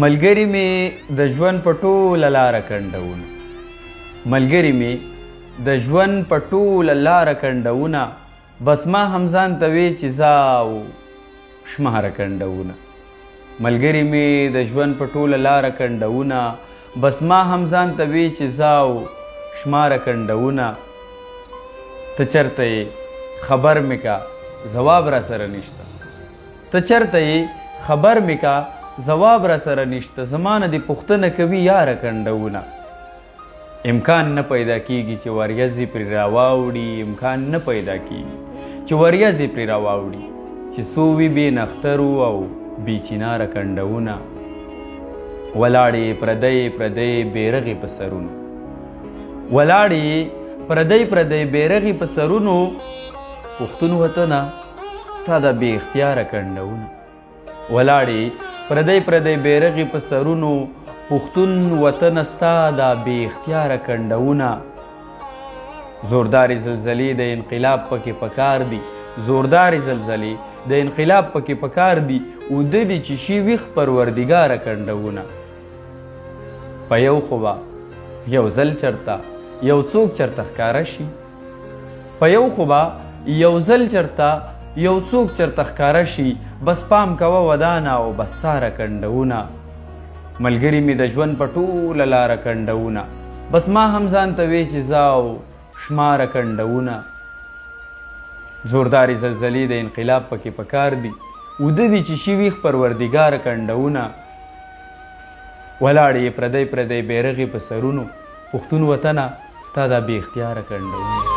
ملګری مې د ژوند په ټوله لاره کنډونه ملګری مې د ژوند په ټوله لاره کنډونه بس ما هم ځان ته وې چې ځاو شماره کنډونه ملګری مې د ژوند په ټوله لاره کنډونه بس ما هم ځان ته وې چې ځاو شماره کنډونه ته چرته یې خبر مې کا ځواب را سره نشته ته چرته یې خبر مې کا ځواب را سره نشته زمانه دې پوښتنه کوي یاره کنډونه امکان نه پیدا کیږي چې وریځې پرې راواوړي امکان نه پیدا کیږي چې وریځې پرې راواوړي چې څو وي بې نخترو او بې چیناره کنډونه ولاړې پردی پردی بیرغې په سرونو ولاړې پردی پردی بیرغې په سرونو پښتون وطنه ستا د بې اختیاره کنډونه ولاړې پردی پردی بیرغې په سرونو پښتون وطن ستا دا بې اختیاره کنډونه زوردارې زلزلې د انقلاب پکې پکار دي زوردارې زلزلې د انقلاب پکې پکار دي اوده دي چې شي ویښ پروردګاره کنډونه په یو خو به یو ځل چرته یو څوک چرته ښکاره شي په یو خو به یو ځل چرته یو څوک چرته ښکاره شي بس پام کوه ودانه او بس ساره کنډونه ملګري مې د ژوند په ټوله لاره کنډونه بس ما هم ځان ته وې چې ځاو شماره کنډونه زوردارې زلزلې د انقلاب پکې پکار دي اوده دي چې شي ویښ پروردګاره کنډونه ولاړې پردی پردی بیرغې په سرونو پښتون وطنه ستا دا بې اختیاره کنډونه